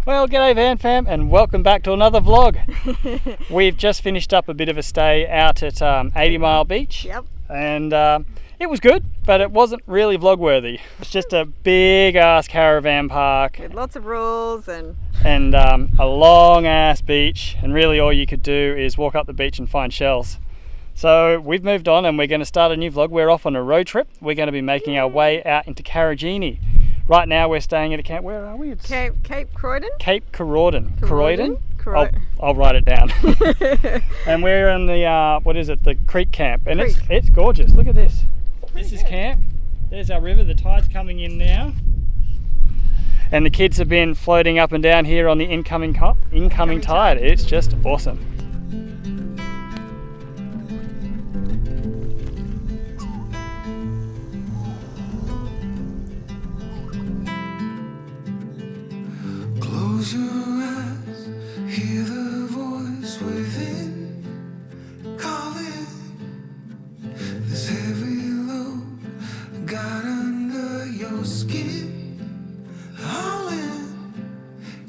Well, g'day Van Fam and welcome back to another vlog. We've just finished up a bit of a stay out at 80 Mile Beach. Yep. And it was good, but it wasn't really vlog worthy. It's just a big ass caravan park. With lots of rules and a long ass beach, and really all you could do is walk up the beach and find shells. So we've moved on and we're going to start a new vlog. We're off on a road trip. We're going to be making our way out into Karijini. Right now we're staying at a camp. Where are we? It's Cape Keraudren. Cape Keraudren. Keraudren? I'll write it down. And we're in the what is it? The creek camp, and it's gorgeous. Look at this. This is camp. There's our river. The tide's coming in now, and the kids have been floating up and down here on the incoming tide. It's just awesome. Close your eyes, hear the voice within, calling. This heavy load got under your skin, hauling.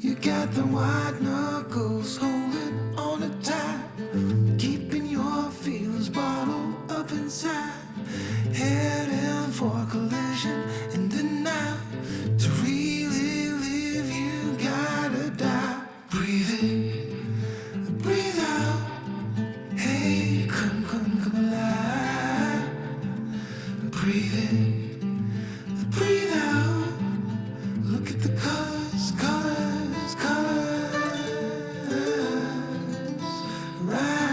You got the white knuckles holding on it tight, keeping your feelings bottled up inside, heading for a collision in the night. To really live, you gotta die. Breathe in, breathe out. Hey, come alive. Breathe in, breathe out. Look at the colors, colors, colors. Right.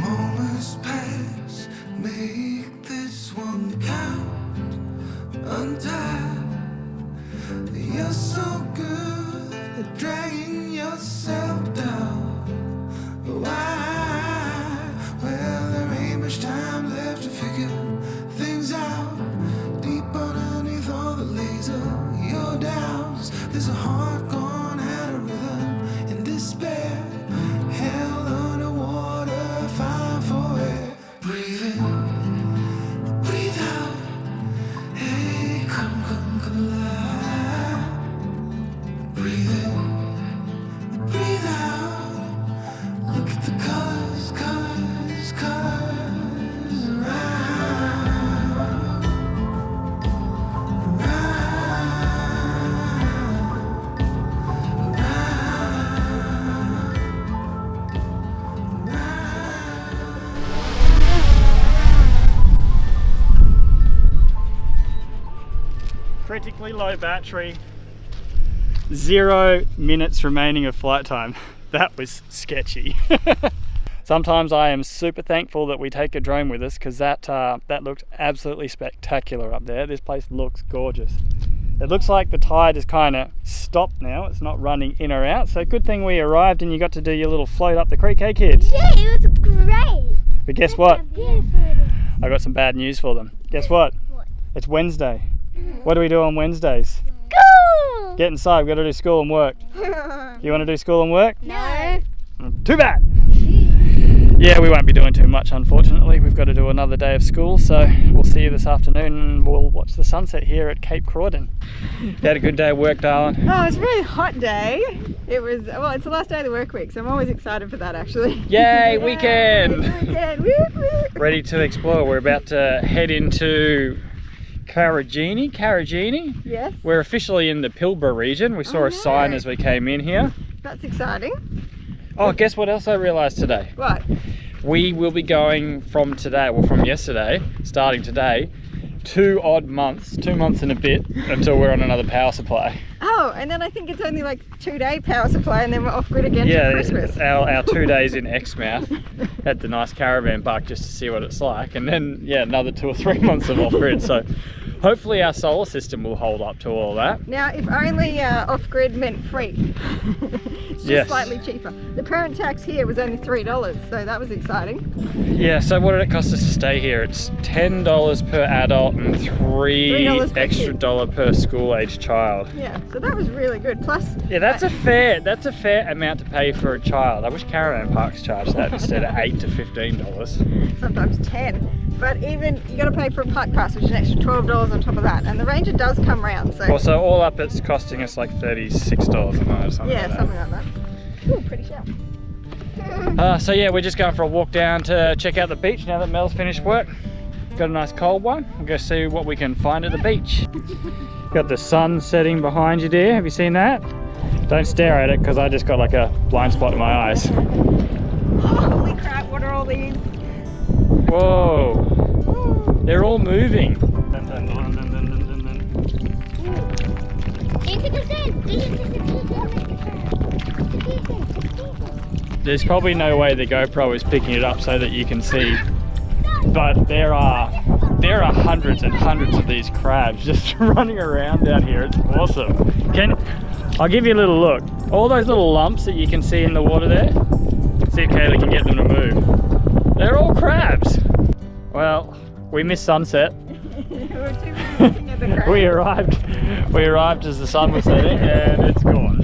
Moments pass, make this one count. Untie. You're so good at dragging yourself down. Why? Well, there ain't much time left to figure things out. Deep underneath all the laser, your doubts. There's a heart gone out of rhythm in despair. Held underwater, fine for air. Breathe in, breathe out. Hey, come alive. Breathe in, breathe out. Look at the colors, colors, colors around. Critically low battery, 0 minutes remaining of flight time. That was sketchy. Sometimes I am super thankful that we take a drone with us, because that looked absolutely spectacular up there. This place looks gorgeous. It looks like the tide has kind of stopped now. It's not running in or out, so good thing we arrived and you got to do your little float up the creek, hey kids? Yeah, it was great. But guess what? Yeah. I got some bad news for them. Guess what? What? It's Wednesday. What do we do on Wednesdays? School! Get inside, we've got to do school and work. You want to do school and work? No. Too bad! Yeah, we won't be doing too much, unfortunately. We've got to do another day of school, so we'll see you this afternoon and we'll watch the sunset here at Cape Keraudren. You had a good day of work, darling? Oh, it's a really hot day. It was, well, it's the last day of the work week, so I'm always excited for that actually. Yay, weekend! Weekend, woo-hoo. Ready to explore. We're about to head into Karijini. Yes. We're officially in the Pilbara region. We saw a sign as we came in here. That's exciting. Oh, guess what else I realised today? What? We will be going from today, well from yesterday, starting today, 2 months and a bit until we're on another power supply. Oh, and then I think it's only like 2-day power supply and then we're off grid again to Christmas. Our 2 days in Exmouth at the nice caravan park just to see what it's like, and then yeah, another 2 or 3 months of off grid. So Hopefully our solar system will hold up to all that. Now, if only off-grid meant free. It's just slightly cheaper. The parent tax here was only $3, so that was exciting. Yeah, so what did it cost us to stay here? It's $10 per adult and $3 extra per school-aged child. Yeah, so that was really good. Plus, yeah, that's a fair amount to pay for a child. I wish caravan parks charged that instead of $8 to $15. Sometimes 10. But even you got to pay for a park pass, which is an extra $12 on top of that. And the ranger does come round. So well, so all up, it's costing us like $36 a night or something. Yeah, like something like that. Ooh, pretty sharp. So yeah, we're just going for a walk down to check out the beach now that Mel's finished work. Got a nice cold one. We'll go see what we can find at the beach. Got the sun setting behind you, dear. Have you seen that? Don't stare at it because I just got like a blind spot in my eyes. Holy crap! What are all these? Whoa! They're all moving. There's probably no way the GoPro is picking it up so that you can see, but there are hundreds and hundreds of these crabs just running around down here. It's awesome. I'll give you a little look. All those little lumps that you can see in the water there, see if Kayla can get them to move. They're all crabs. Well, we missed sunset. We arrived as the sun was setting and it's gone.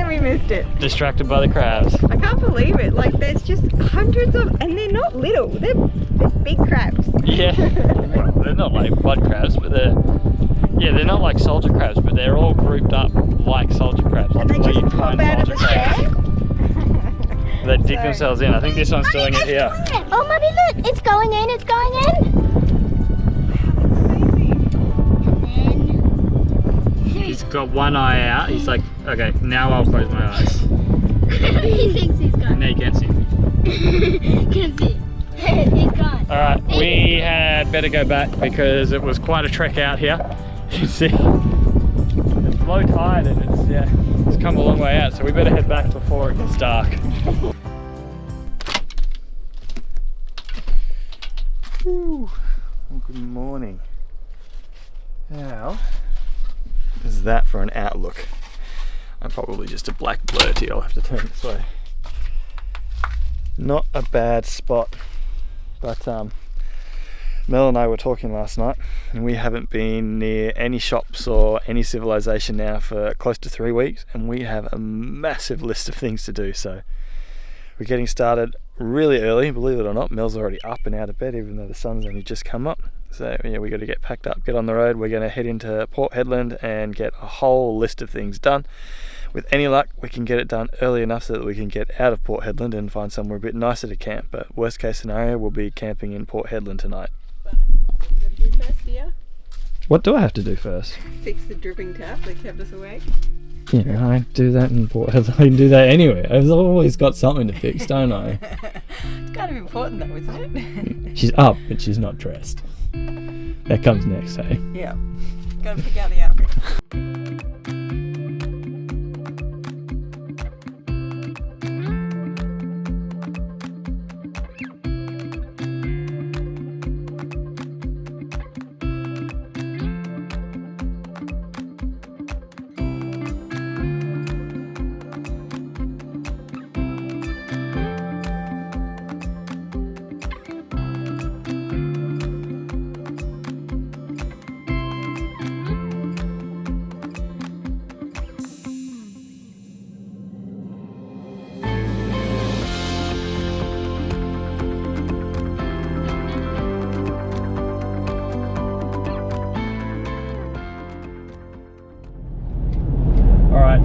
We missed it. Distracted by the crabs. I can't believe it. Like there's just hundreds of, and they're not little. They're big crabs. Yeah. Well, they're not like mud crabs, but they're not like soldier crabs, but they're all grouped up like soldier crabs. Like And they just pop out of the sand. They dig themselves in. I think this one's doing it here. Oh, Mummy, look! It's going in, it's going in! He's got one eye out. He's like, okay, now I'll close my eyes. He thinks he's gone. Now you can't see me. Can see. He's gone. Alright, we had better go back because it was quite a trek out here. You can see it's low tide and it's come a long way out, so we better head back before it gets dark. Woo. Well, good morning. How is that for an outlook? I'm probably just a black blur to you. I'll have to turn this way. Not a bad spot, but Mel and I were talking last night and we haven't been near any shops or any civilization now for close to 3 weeks, and we have a massive list of things to do, so we're getting started really early. Believe it or not, Mel's already up and out of bed even though the sun's only just come up. So yeah, we got to get packed up, get on the road. We're going to head into Port Hedland and get a whole list of things done. With any luck, we can get it done early enough so that we can get out of Port Hedland and find somewhere a bit nicer to camp. But worst case scenario, we'll be camping in Port Hedland tonight. What you got to do first, dear? What do I have to do first? Fix the dripping tap that kept us awake. Yeah, I do that in Port Hedland. I can do that anyway. I've always got something to fix, don't I? It's kind of important though, isn't it? She's up, but she's not dressed. That comes next, hey? Yeah. Gotta pick out the outfit.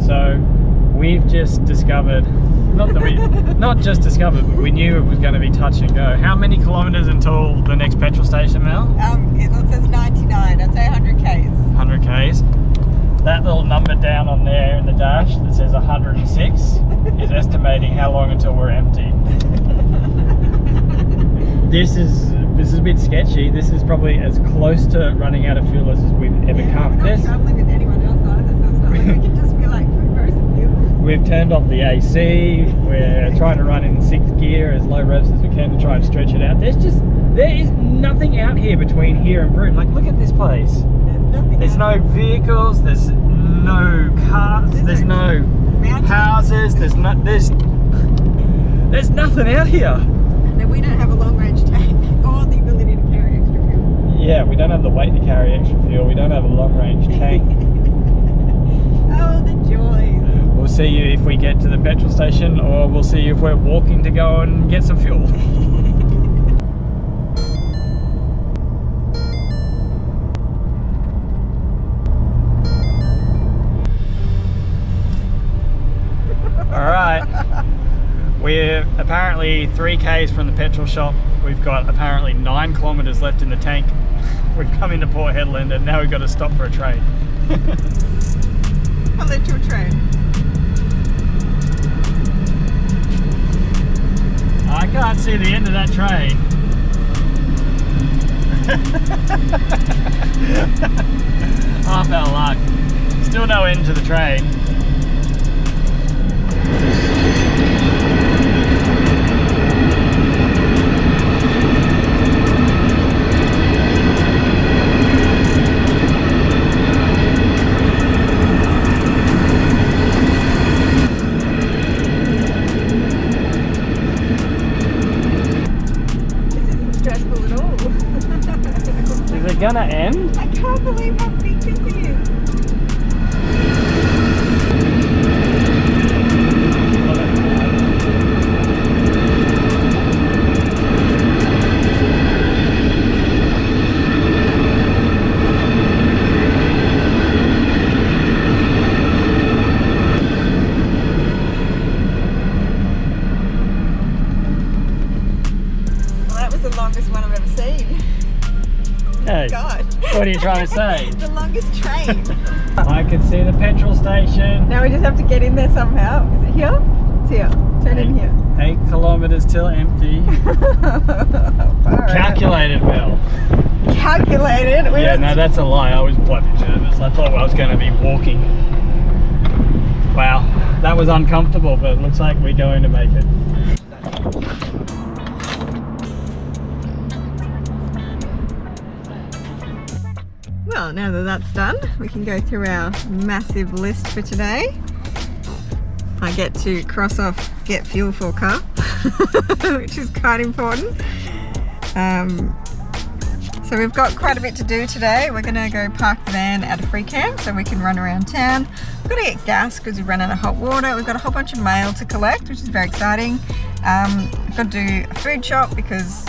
So we've just discovered, not just discovered, but we knew it was going to be touch and go. How many kilometres until the next petrol station, Mel? It says 99, I'd say 100 Ks. 100 Ks. That little number down on there in the dash that says 106 is estimating how long until we're empty. This is a bit sketchy. This is probably as close to running out of fuel as we've ever come. We're not travelling with anyone else either, so it's not like we can just be like, where's the fuel? We've turned off the AC. We're trying to run in 6th gear as low revs as we can to try and stretch it out. There is nothing out here between here and Broome. Like, look at this place. Yeah. nothing. There's no vehicles, there's no cars, there's no houses, there's nothing out here. And then we don't have a long range tank or the ability to carry extra fuel. Yeah, we don't have the weight to carry extra fuel, we don't have a long range tank. Oh, the joys. We'll see you if we get to the petrol station, or we'll see you if we're walking to go and get some fuel. Alright, we're apparently 3 k's from the petrol shop. We've got apparently 9 kilometres left in the tank. We've come into Port Hedland and now we've got to stop for a train. A literal train. I can't see the end of that train. Half our luck. Still no end to the train. Is it gonna end? I can't believe how big this is. Well, that was the longest one I've ever seen. Hey, God. what are you trying to say? The longest train. I can see the petrol station. Now we just have to get in there somehow. Is it here? It's here. Turn in here. 8 kilometres till empty. Calculated, Mel. Calculated? Yeah, no, that's a lie. I was bloody nervous. I thought I was going to be walking. Wow, that was uncomfortable, but it looks like we're going to make it. Well, now that that's done, we can go through our massive list for today. I get to cross off get fuel for car, which is quite important. So we've got quite a bit to do today. We're going to go park the van at a free camp so we can run around town. We've got to get gas because we've run out of hot water. We've got a whole bunch of mail to collect, which is very exciting. We've got to do a food shop because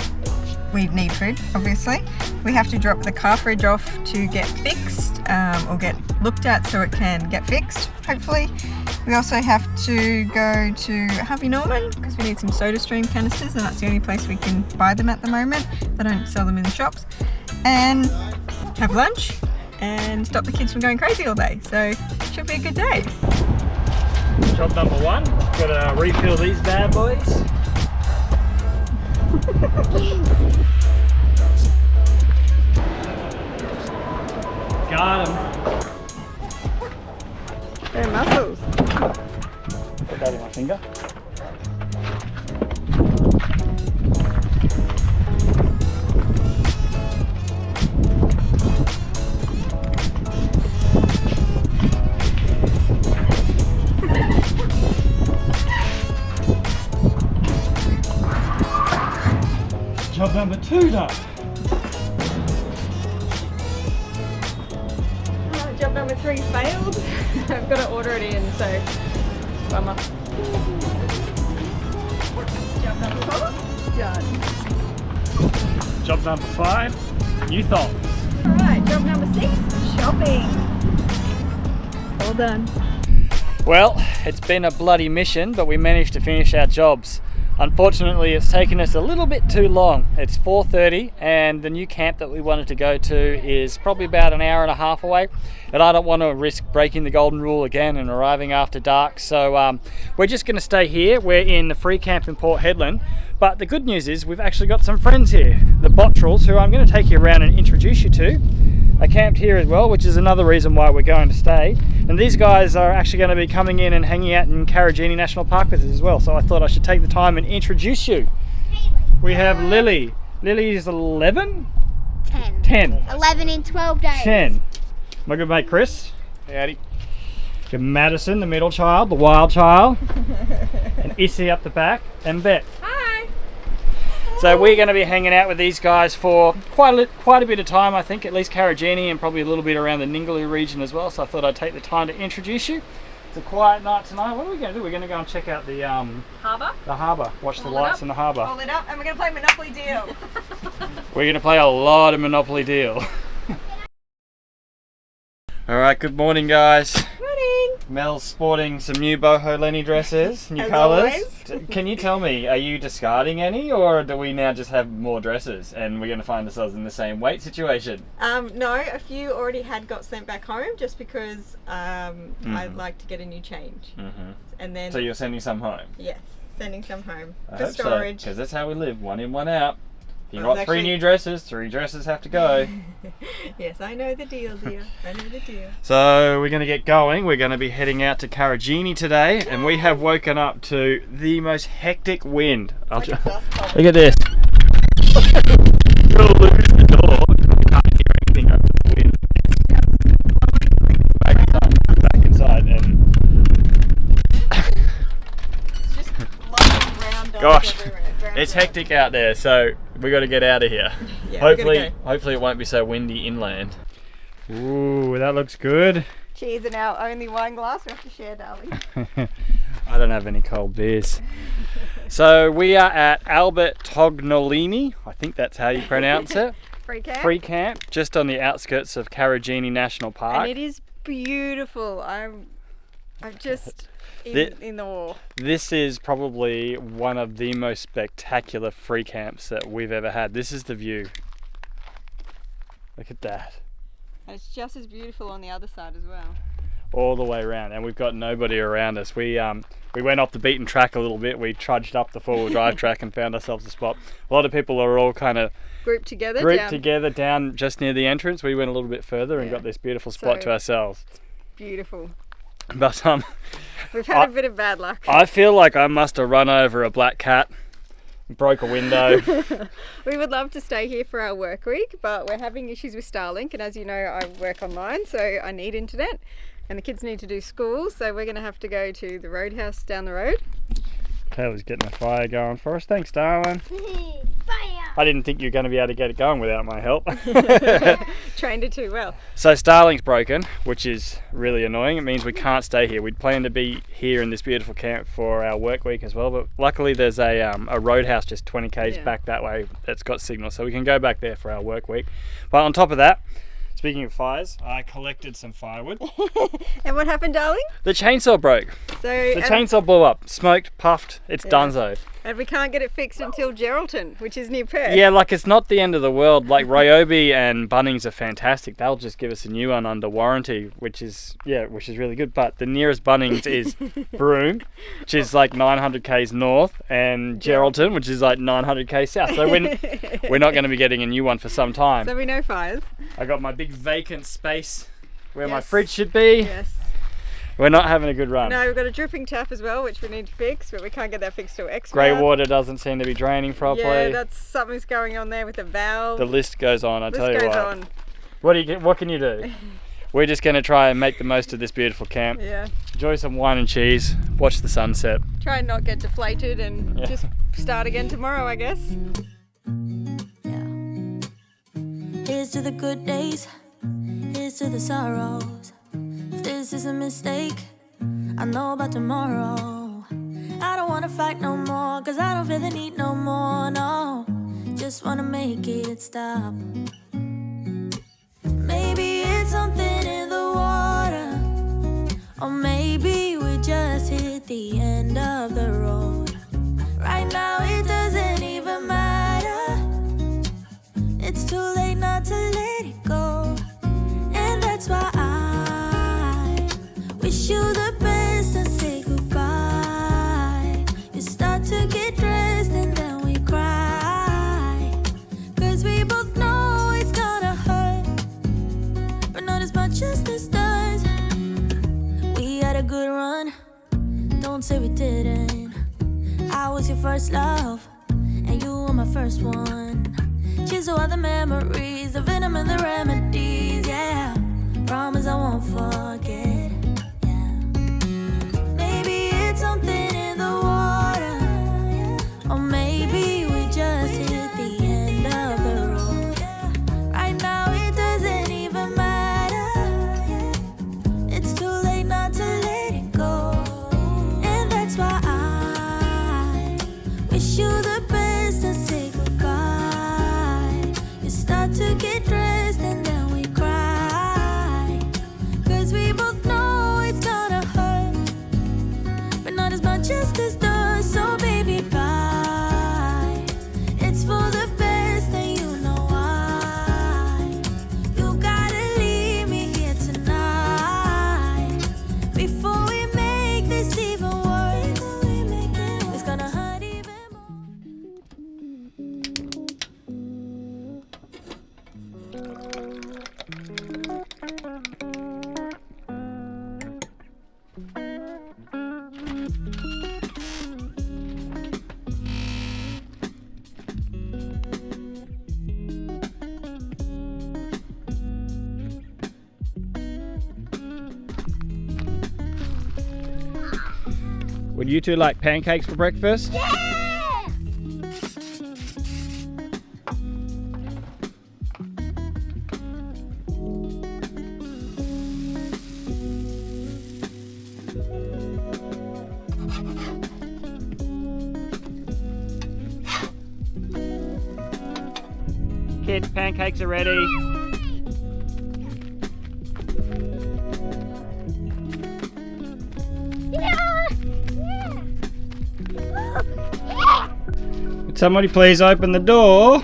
we need food, obviously. We have to drop the car fridge off to get fixed or get looked at so it can get fixed, hopefully. We also have to go to Harvey Norman because we need some SodaStream canisters, and that's the only place we can buy them at the moment. They don't sell them in the shops. And have lunch and stop the kids from going crazy all day. So it should be a good day. Job number 1, got to refill these bad boys. Got him. They're muscles. Put that in my finger. Job number 2 done. Job number 3 failed. I've got to order it in, so bummer. Job number 4 done. Job number 5, new thoughts. Alright, job number 6, shopping. All done. Well, it's been a bloody mission, but we managed to finish our jobs. Unfortunately, it's taken us a little bit too long. It's 4:30 and the new camp that we wanted to go to is probably about an hour and a half away, and I don't want to risk breaking the golden rule again and arriving after dark, so we're just going to stay here. We're in the free camp in Port Hedland, but the good news is we've actually got some friends here, the Bottrells, who I'm going to take you around and introduce you to. They camped here as well, which is another reason why we're going to stay. And these guys are actually going to be coming in and hanging out in Karijini National Park with us as well. So I thought I should take the time and introduce you. We have Lily. Lily is 11? 10. 10. 11 in 12 days. 10. My good mate Chris. Howdy. Good Madison, the middle child, the wild child. And Issy up the back, and Bet. Hi. So we're going to be hanging out with these guys for quite a bit of time, I think, at least Karijini and probably a little bit around the Ningaloo region as well. So I thought I'd take the time to introduce you. It's a quiet night tonight. What are we going to do? We're going to go and check out the Harbour. The harbour. Watch the lights in the harbour. Hold it up, and we're going to play Monopoly Deal. We're going to play a lot of Monopoly Deal. Alright, good morning guys. Morning. Mel's sporting some new boho Lenny dresses, new As colours. always. Can you tell me, are you discarding any, or do we now just have more dresses and we're going to find ourselves in the same weight situation? No, a few already got sent back home just because I'd like to get a new change. And then, So you're sending some home? yes, sending some home I for hope storage. because that's how we live, one in, one out. If you I was got 3 actually- new dresses, 3 dresses have to go. Yes, I know the deal, dear. I know the deal. So we're going to get going. We're going to be heading out to Karijini today, and we have woken up to the most hectic wind. Like a dust cold. Look at this. You'll lose the door. You can't hear anything over the wind. Back inside, and It's just blowing round dogs Gosh, everywhere. Round it's dogs. hectic out there. So we got to get out of here. Yeah, we're gonna go. Hopefully it won't be so windy inland. Ooh, that looks good. Cheers in our only wine glass. We have to share, darling. I don't have any cold beers. So we are at Ep69, I think that's how you pronounce it. Free camp. Free camp, just on the outskirts of Karijini National Park. And it is beautiful. I'm just in awe. This is probably one of the most spectacular free camps that we've ever had. This is the view. Look at that. And it's just as beautiful on the other side as well. All the way around, and we've got nobody around us. We went off the beaten track a little bit. We trudged up the 4-wheel drive track and found ourselves a spot. A lot of people are all kind of Grouped together down just near the entrance. We went a little bit further and got this beautiful spot to ourselves. Beautiful. But We've had a bit of bad luck. I feel like I must have run over a black cat, broke a window. We would love to stay here for our work week, but we're having issues with Starlink, and as you know, I work online, so I need internet, and the kids need to do school, so we're going to have to go to the roadhouse down the road. Taylor's getting a fire going for us. Thanks, darling. Fire! I didn't think you were going to be able to get it going without my help. Trained it too well. So Starlink's broken, which is really annoying. It means we can't stay here. We'd planned to be here in this beautiful camp for our work week as well, but luckily there's a roadhouse just 20 k's back that way that's got signal, so we can go back there for our work week. But on top of that, speaking of fires, I collected some firewood. And what happened, darling? The chainsaw broke. So The chainsaw blew up, smoked, puffed, it's donezo. And we can't get it fixed until Geraldton, which is near Perth. Yeah, like it's not the end of the world. Like Ryobi and Bunnings are fantastic. They'll just give us a new one under warranty, which is really good. But the nearest Bunnings is Broome, which is like 900 k's north, and Geraldton, which is like 900 k's south. So we're not going to be getting a new one for some time. So we know fires. I got my big vacant space where my Yes. fridge should be. Yes. We're not having a good run. No, we've got a dripping tap as well, which we need to fix, but we can't get that fixed till X. Grey water doesn't seem to be draining properly. Yeah, that's something's going on there with the valve. The list goes on, I tell you List goes what. on. What can you do? We're just going to try and make the most of this beautiful camp. Yeah. Enjoy some wine and cheese, watch the sunset. Try and not get deflated and just start again tomorrow, I guess. Here's to the good days, here's to the sorrows. If this is a mistake, I know about tomorrow. I don't wanna fight no more, cause I don't feel the need no more, no. Just wanna make it stop. Maybe it's something in the water, or maybe we just hit the end of the road. Right now it doesn't even matter. It's too late not to let it go. And that's why I wish you the best and say goodbye. You start to get dressed and then we cry, cause we both know it's gonna hurt, but not as much as this does. We had a good run, don't say we didn't. I was your first love, and you were my first one. Cheers to all the memories, the venom and the remedies, yeah. promise I won't forget. Yeah. Maybe it's something in the water, yeah. Or maybe we just hit the end of the road. Yeah. Right now it doesn't even matter. Yeah. It's too late not to let it go. And that's why I wish you the best and say goodbye. You start to get dressed and then we cry, 'cause we both know it's gonna hurt, but not as much as this does. So baby, bye. It's for the best and you know why. You gotta leave me here tonight before we make this even worse. It's gonna hurt even more. Would you two like pancakes for breakfast? Yeah! Kids, pancakes are ready. Would somebody please open the door?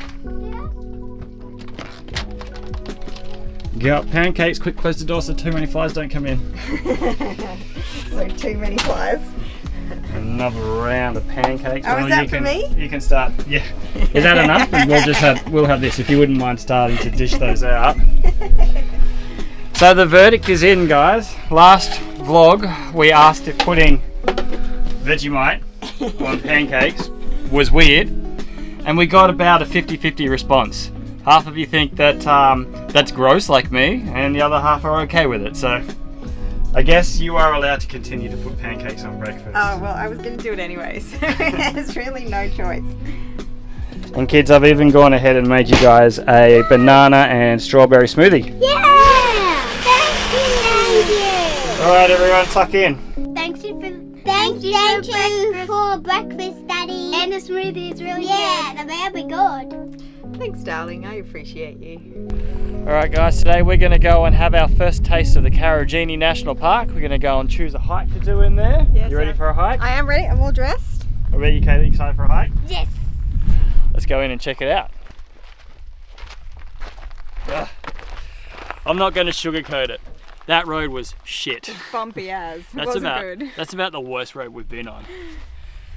Get up, pancakes, quick, close the door so too many flies don't come in. So too many flies. Another round of pancakes. Oh, is that for me? You can start. Yeah. Is that enough? We'll have this if you wouldn't mind starting to dish those out. So the verdict is in, guys. Last vlog we asked if putting Vegemite on pancakes was weird, and we got about a 50-50 response. Half of you think that that's gross like me, and the other half are okay with it. So I guess you are allowed to continue to put pancakes on breakfast. Oh, well, I was going to do it anyway, so there's really no choice. And kids, I've even gone ahead and made you guys a banana and strawberry smoothie. Yeah! Thank you! Alright everyone, tuck in. Thank you for breakfast, Daddy. And the smoothie is really good. Yeah, they're very good. Thanks, darling. I appreciate you. Alright guys, today we're going to go and have our first taste of the Karijini National Park. We're going to go and choose a hike to do in there. Yes, you ready for a hike? I am ready. I'm all dressed. Are you Kaylee, excited for a hike? Yes. Let's go in and check it out. Ugh. I'm not going to sugarcoat it. That road was shit. Bumpy as. It wasn't good. That's about the worst road we've been on.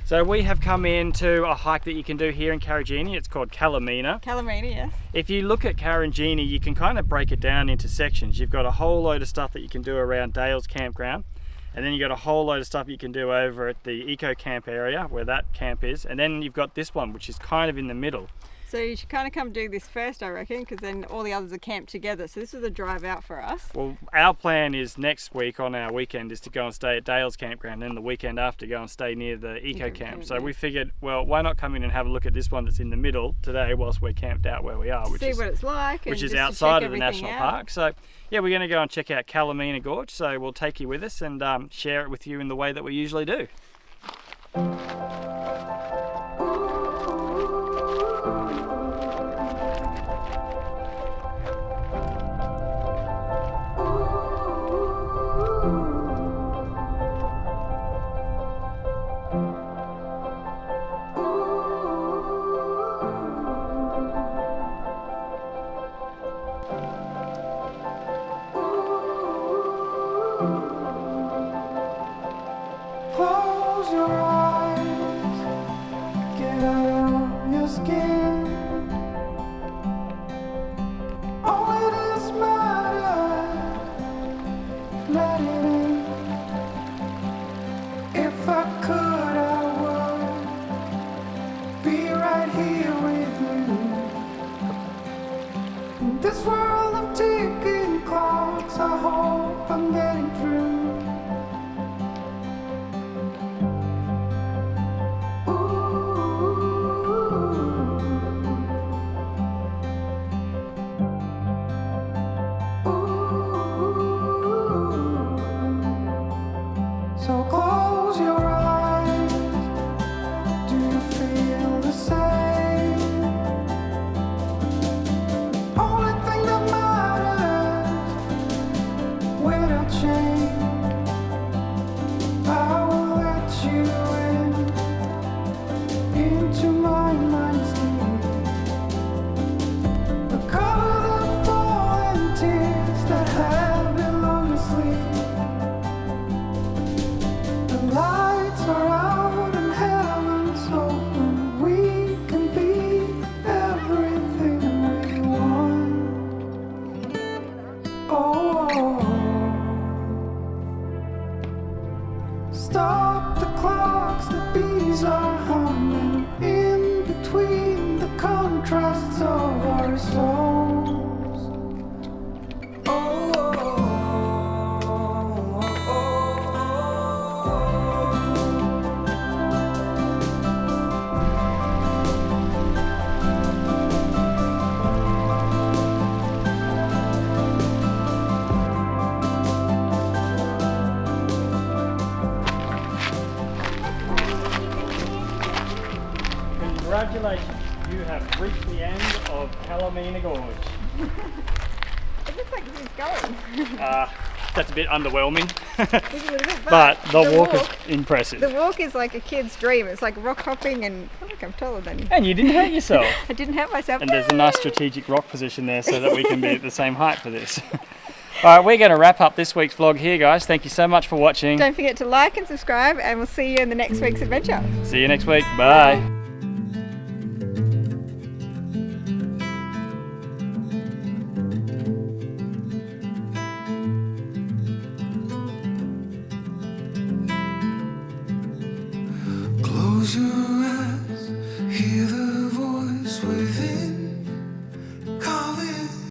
So we have come into a hike that you can do here in Karijini. It's called Kalamina. Kalamina, yes. If you look at Karijini, you can kind of break it down into sections. You've got a whole load of stuff that you can do around Dale's campground, and then you've got a whole load of stuff you can do over at the eco camp area where that camp is, and then you've got this one which is kind of in the middle. So you should kind of come do this first, I reckon, because then all the others are camped together. So this is a drive out for us. Well, our plan is next week on our weekend is to go and stay at Dale's campground, and then the weekend after go and stay near the eco camp. So we figured, well, why not come in and have a look at this one that's in the middle today whilst we're camped out where we are, which is what it's like, which is outside of the national park. So yeah, we're going to go and check out Kalamina Gorge. So we'll take you with us and share it with you in the way that we usually do. Close your eyes, get out of your skin. All it is matter, let it in. If I could, I would be right here with you. In this world of ticking clocks, I Stop the clocks, the bees are humming in between the contrasts of our souls. Oh, oh, oh, oh, Congratulations, you have reached the end of Palomina Gorge. It looks like it's going. That's a bit underwhelming, It's a little bit, but the walk is impressive. The walk is like a kid's dream. It's like rock hopping, and oh, look, I'm taller than you. And you didn't hurt yourself. I didn't hurt myself. And there's a nice strategic rock position there so that we can be at the same height for this. Alright, we're going to wrap up this week's vlog here, guys. Thank you so much for watching. Don't forget to like and subscribe, and we'll see you in the next week's adventure. See you next week. Bye. Close your